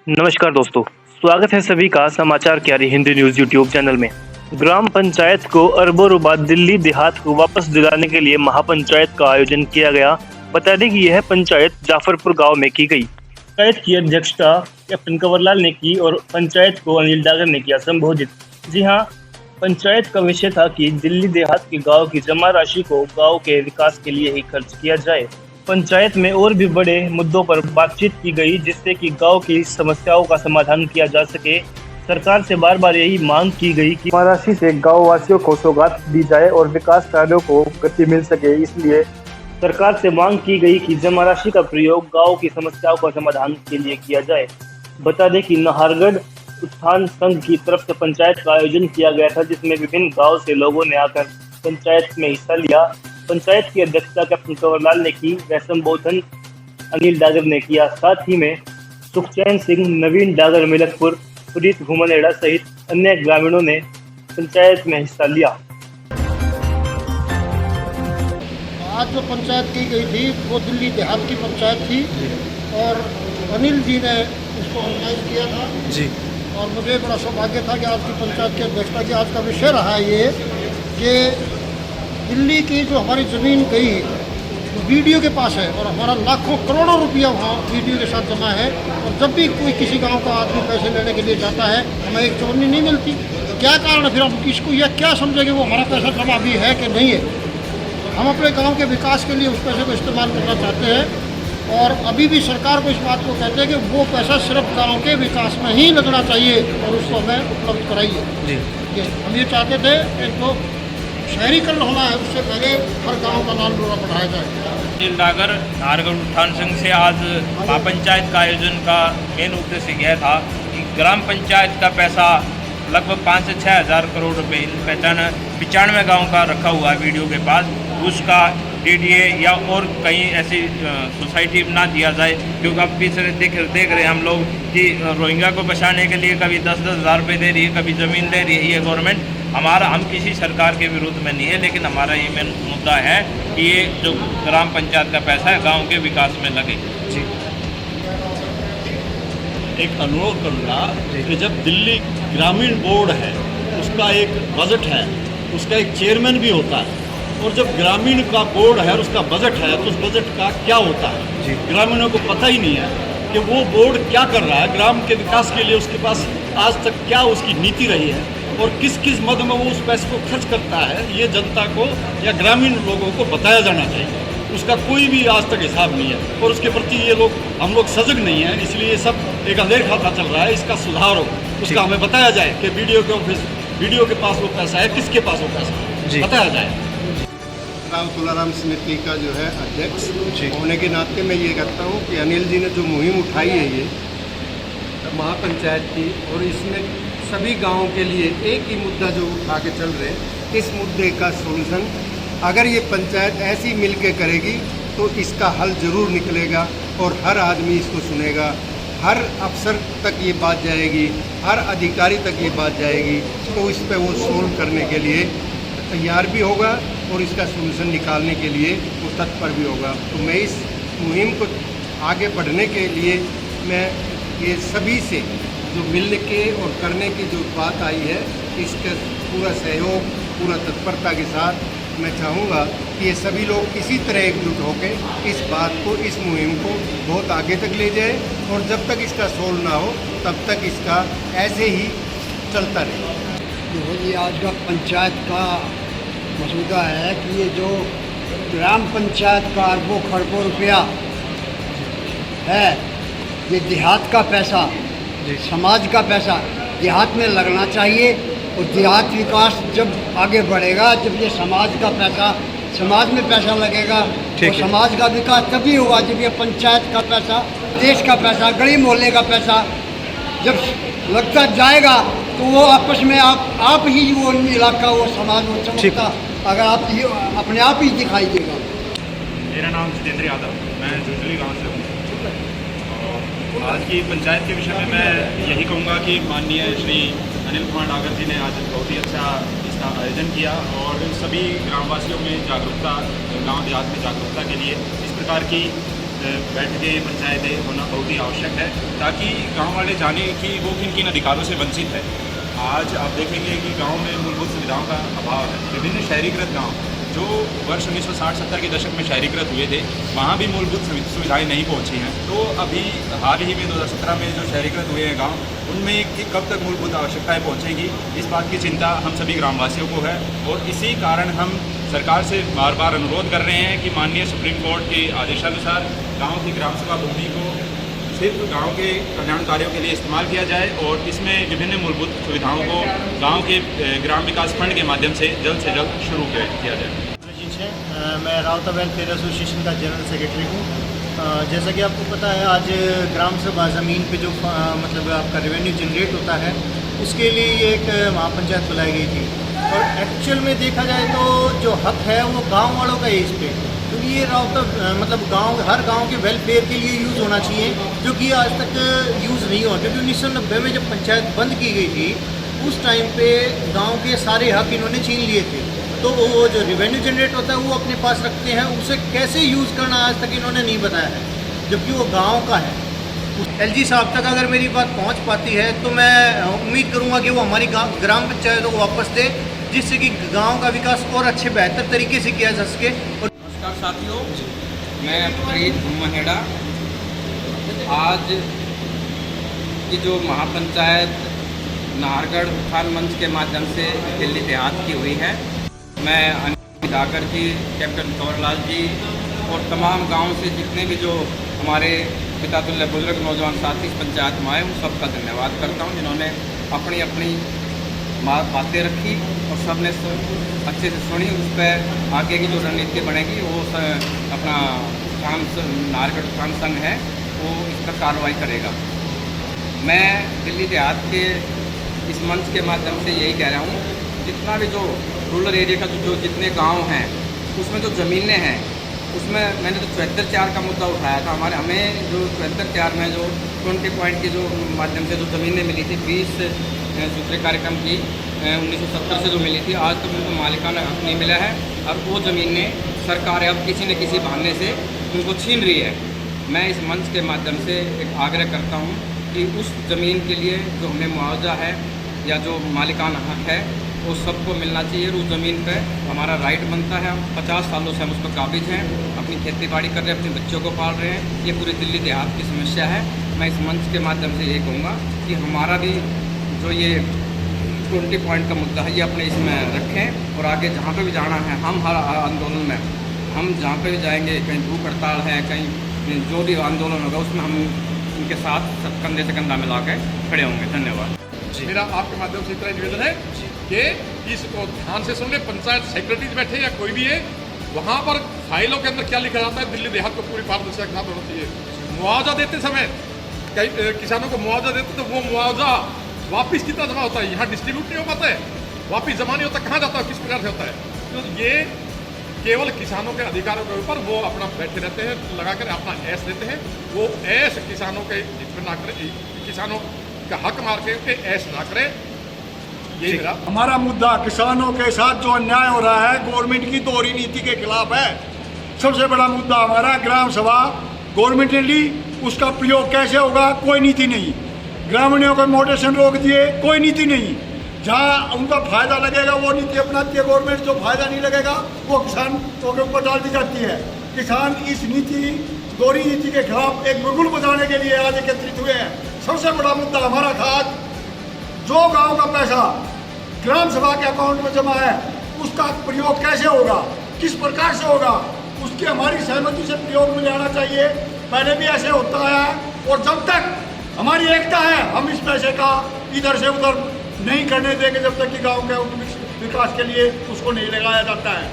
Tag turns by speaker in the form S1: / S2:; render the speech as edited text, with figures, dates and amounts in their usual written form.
S1: नमस्कार दोस्तों, स्वागत है सभी का समाचार क्यारी हिंदी न्यूज यूट्यूब चैनल में। ग्राम पंचायत को अरबों रुपए दिल्ली देहात को वापस दिलाने के लिए महापंचायत का आयोजन किया गया। बता दें कि यह पंचायत जाफरपुर गांव में की गई। पंचायत की अध्यक्षता कैप्टन कंवरलाल ने की और पंचायत को अनिल डागर ने किया संबोधित। जी हाँ, पंचायत का विषय था कि दिल्ली देहात के गाँव की जमा राशि को गाँव के विकास के लिए ही खर्च किया जाए। पंचायत में और भी बड़े मुद्दों पर बातचीत की गई, जिससे कि गांव की समस्याओं का समाधान किया जा सके। सरकार से बार बार यही मांग की गई कि राशि से गांव वासियों को सौगात दी जाए और विकास कार्यों को गति मिल सके। इसलिए सरकार से मांग की गई कि जमा राशि का प्रयोग गांव की समस्याओं का समाधान के लिए किया जाए। बता दें कि नाहरगढ़ उत्थान संघ की तरफ से पंचायत का आयोजन किया गया था, जिसमें विभिन्न गाँव से लोगों ने आकर पंचायत में हिस्सा लिया। पंचायत की अध्यक्षता कैप्टन कंवरलाल ने की व संबोधन अनिल डागर ने किया। साथ ही में सुखचैन सिंह, नवीन डागर मिलकपुर, पुनीत घुमनेड़ा सहित अन्य ग्रामीणों ने पंचायत में हिस्सा लिया।
S2: आज जो पंचायत की गई थी वो दिल्ली देहात की पंचायत थी और अनिल जी ने इसको ऑर्गेनाइज किया था जी। और मुझे बड़ा सौभाग्य था कि आज की पंचायत की अध्यक्षता की आज का विषय रहा ये कि दिल्ली की जो हमारी ज़मीन गई वीडियो के पास है और हमारा लाखों करोड़ों रुपया वहाँ वीडियो के साथ जमा है। और जब भी कोई किसी गांव का आदमी पैसे लेने के लिए जाता है हमें एक चवन्नी नहीं मिलती। क्या कारण है? फिर हम इसको यह क्या समझेंगे वो हमारा पैसा जमा भी है कि नहीं है। हम अपने गांव के विकास के लिए उस पैसे को इस्तेमाल करना चाहते हैं और अभी भी सरकार को इस बात को कहते हैं कि वो पैसा सिर्फ गाँव के विकास में ही लगना चाहिए और उसको हमें उपलब्ध कराइए जी। हम ये चाहते थे कि तो शहरीकरण होना है, उससे पहले हर गांव का नाम रोड़ा बढ़ाया जाए।
S3: अनिल डागर, नाहरगढ़ उत्थान संघ से आज महापंचायत का आयोजन का मेन उद्देश्य यह था कि ग्राम पंचायत का पैसा लगभग 5 से 6 हज़ार करोड़ रुपए इन 95 गाँव का रखा हुआ है वीडियो के पास, उसका डीडीए या और कहीं ऐसी सोसाइटी ना दिया जाए। क्योंकि अब पिछले देख रहे हैं हम लोग कि रोहिंग्या को बचाने के लिए कभी 10-10 हज़ार रुपये दे रही है, कभी ज़मीन दे रही है ये गवर्नमेंट। हम किसी सरकार के विरुद्ध में नहीं है, लेकिन हमारा ये मेन मुद्दा है कि ये जो ग्राम पंचायत का पैसा है गांव के विकास में लगे जी।
S4: एक अनुरोध करूँगा कि जब दिल्ली ग्रामीण बोर्ड है उसका एक बजट है, उसका एक चेयरमैन भी होता है और जब ग्रामीण का बोर्ड है और उसका बजट है तो उस बजट का क्या होता है जी। ग्रामीणों को पता ही नहीं है कि वो बोर्ड क्या कर रहा है, ग्राम के विकास के लिए उसके पास आज तक क्या उसकी नीति रही है और किस किस मद में वो उस पैसे को खर्च करता है। ये जनता को या ग्रामीण लोगों को बताया जाना चाहिए। उसका कोई भी आज तक हिसाब नहीं है और उसके प्रति हम लोग सजग नहीं हैं। इसलिए ये सब एक अंधेर खाता चल रहा है, इसका सुधार हो, उसका हमें बताया जाए कि वीडियो के पास वो पैसा है, किसके पास वो पैसा बताया जाए।
S2: गाँव तुलाराम समिति का जो है अध्यक्ष होने के नाते मैं ये कहता हूँ कि अनिल जी ने जो मुहिम उठाई है ये महापंचायत की, और इसमें सभी गाँवों के लिए एक ही मुद्दा जो उठा के चल रहे हैं, इस मुद्दे का सोल्यूशन अगर ये पंचायत ऐसी मिल के करेगी तो इसका हल ज़रूर निकलेगा और हर आदमी इसको सुनेगा, हर अफसर तक ये बात जाएगी, हर अधिकारी तक ये बात जाएगी, तो इस पर वो सोल्व करने के लिए तैयार भी होगा और इसका सोल्यूशन निकालने के लिए वो तत्पर भी होगा। तो मैं इस मुहिम को आगे बढ़ने के लिए मैं ये सभी से जो मिलने के और करने की जो बात आई है, इसका पूरा सहयोग, पूरा तत्परता के साथ मैं चाहूँगा कि ये सभी लोग इसी तरह एकजुट होकर इस बात को, इस मुहिम को बहुत आगे तक ले जाए और जब तक इसका सोल्व ना हो तब तक इसका ऐसे ही चलता रहे।
S5: देखो जी, आज का पंचायत का मसौदा है कि ये जो ग्राम पंचायत का अरबों खरबों रुपया है, ये देहात का पैसा, समाज का पैसा देहात में लगना चाहिए। और देहात विकास जब आगे बढ़ेगा, जब ये समाज का पैसा समाज में पैसा लगेगा तो समाज का विकास तभी होगा जब ये पंचायत का पैसा, देश का पैसा, गली मोहल्ले का पैसा जब लगता जाएगा तो वो आपस में आप ही वो इलाका, वो समाज, वो चमकता अगर आप अपने आप ही दिखाई देगा।
S3: मेरा नाम जितेंद्र यादव, मैं जुजली गाँव से हूँ। आज की पंचायत के विषय में मैं यही कहूँगा कि माननीय श्री अनिल कुमार डागर जी ने आज बहुत ही अच्छा इसका आयोजन किया और सभी ग्रामवासियों में जागरूकता, गांव देहात में जागरूकता के लिए इस प्रकार की
S6: बैठकें पंचायतें होना बहुत ही आवश्यक है, ताकि गांव वाले जाने कि वो किन किन अधिकारों से वंचित है। आज आप देखेंगे कि गांव में मूलभूत सुविधाओं का अभाव है। विभिन्न शहरीकृत गांव जो वर्ष 1960-70 के दशक में शहरीकृत हुए थे, वहाँ भी मूलभूत सुविधाएं नहीं पहुँची हैं। तो अभी हाल ही में 2017 में जो शहरीकृत हुए हैं गांव, उनमें कि कब तक मूलभूत आवश्यकताएं पहुँचेंगी, इस बात की चिंता हम सभी ग्रामवासियों को है। और इसी कारण हम सरकार से बार बार अनुरोध कर रहे हैं कि माननीय सुप्रीम कोर्ट के आदेशानुसार गाँव की ग्राम सभा भूमि को सिर्फ गांव के कल्याण कार्यों के लिए इस्तेमाल किया जाए और इसमें विभिन्न मूलभूत सुविधाओं को गांव के ग्राम विकास फंड के माध्यम से जल्द शुरू किया जाए।
S7: मैं रावता वेलफेयर एसोसिएशन का जनरल सेक्रेटरी हूँ। जैसा कि आपको पता है, आज ग्राम सभा ज़मीन पे जो मतलब आपका रेवेन्यू जनरेट होता है, उसके लिए ये एक महापंचायत बुलाई गई थी। और एक्चुअल में देखा जाए तो जो हक है वो गांव वालों का है इस पर, क्योंकि ये रावता मतलब हर गांव के वेलफेयर के लिए यूज़ होना चाहिए, जो कि आज तक यूज़ नहीं हुआ। क्योंकि 1990 में जब पंचायत बंद की गई थी, उस टाइम पे गांव के सारे हक इन्होंने छीन लिए थे। तो वो जो रेवेन्यू जनरेट होता है वो अपने पास रखते हैं, उसे कैसे यूज़ करना आज तक इन्होंने नहीं बताया है, जबकि वो गाँव का है। एलजी साहब तक अगर मेरी बात पहुंच पाती है तो मैं उम्मीद करूंगा कि वो हमारी ग्राम पंचायतों को वापस दे, जिससे कि गांव का विकास और अच्छे बेहतर तरीके से किया जा सके। और
S3: नमस्कार साथियों, मैं फरीद महेड़ा। आज की जो महापंचायत नाहरगढ़ उत्थान मंच के माध्यम से दिल्ली देहात की हुई है, मैं अनिल दाकर जी, कैप्टन कंवरलाल जी और तमाम गाँव से जितने भी जो हमारे पितातुल्य बुजुर्ग नौजवान साथी इस पंचायत में आए, उन सबका धन्यवाद करता हूँ, जिन्होंने अपनी अपनी बातें रखी और सब ने अच्छे से सुनी। उस पर आगे की जो रणनीति बनेगी वो अपना नाहरगढ़ उत्थान संघ है वो इस पर कार्रवाई करेगा। मैं दिल्ली देहात के इस मंच के माध्यम से यही कह रहा हूँ, जितना भी जो रूरल एरिया का जो जितने गाँव हैं, उसमें जो ज़मीनें हैं, उसमें मैंने तो 74-4 का मुद्दा उठाया था। हमें जो 74-4 में जो 20 पॉइंट के जो माध्यम से जो ज़मीनें मिली थी, 20 सूत्रीय कार्यक्रम की 1970 से जो मिली थी, आज तक उनको मालिकाना हक नहीं मिला है। और वो ज़मीनें सरकार अब किसी न किसी बहाने से उनको छीन रही है। मैं इस मंच के माध्यम से एक आग्रह करता हूँ कि उस ज़मीन के लिए जो हमें मुआवजा है या जो मालिकाना हक है वो सबको मिलना चाहिए। उस ज़मीन पे हमारा राइट बनता है। 50 सालों से हम उस पर काबिज हैं, अपनी खेती बाड़ी कर रहे हैं, अपने बच्चों को पाल रहे हैं। ये पूरी दिल्ली देहात की समस्या है। मैं इस मंच के माध्यम से ये कहूँगा कि हमारा भी जो ये 20 पॉइंट का मुद्दा है, ये अपने इसमें रखें और आगे जहाँ पे भी जाना है, हम हर आंदोलन में हम जहाँ पे भी जाएंगे, कहीं भूख हड़ताल है, कहीं जो भी आंदोलन होगा, उसमें हम उनके साथ कंधे से कंधा मिला के खड़े होंगे। धन्यवाद।
S8: मेरा आपके माध्यम से इतना निवेदन है कि इसको ध्यान से सुन ले। पंचायत सेक्रेटरीज बैठे या कोई भी है, वहाँ पर फाइलों के अंदर क्या लिखा जाता है, दिल्ली देहात को पूरी पारदर्शिता के साथ होना चाहिए। मुआवजा देते समय कई किसानों को मुआवजा देते तो वो मुआवजा वापिस कितना जमा होता है, यहाँ डिस्ट्रीब्यूट नहीं हो पाता है, वापिस जमा नहीं होता, कहाँ जाता है, किस प्रकार से होता है। तो ये केवल किसानों के अधिकारों के ऊपर वो अपना बैठे रहते हैं, लगा कर अपना ऐश देते हैं। वो ऐश किसानों के हित में ना करे, किसानों का हक मार के ऐश ना करे। यही मेरा
S9: हमारा मुद्दा किसानों के साथ जो अन्याय हो रहा है, गवर्नमेंट की दोहरी नीति के खिलाफ है। सबसे बड़ा मुद्दा हमारा ग्राम सभा गवर्नमेंट ने ली, उसका प्रयोग कैसे होगा, कोई नीति नहीं। ग्रामीणों को मोटेशन रोक दिए, कोई नीति नहीं। जहाँ उनका फायदा लगेगा वो नीति अपनाती है गवर्नमेंट, जो फायदा नहीं लगेगा वो किसान के ऊपर डाल दी जाती है। किसान इस नीति दोहरी नीति के खिलाफ एक बिगुल बजाने के लिए आज एकत्रित हुए हैं। सबसे बड़ा मुद्दा हमारा था, जो गांव का पैसा ग्राम सभा के अकाउंट में जमा है, उसका प्रयोग कैसे होगा, किस प्रकार से होगा, उसकी हमारी सहमति से प्रयोग में लाना चाहिए। पहले भी ऐसे होता है और जब तक हमारी एकता है, हम इस पैसे का इधर से उधर नहीं करने देंगे, जब तक कि गांव के विकास के लिए उसको नहीं लगाया जाता है।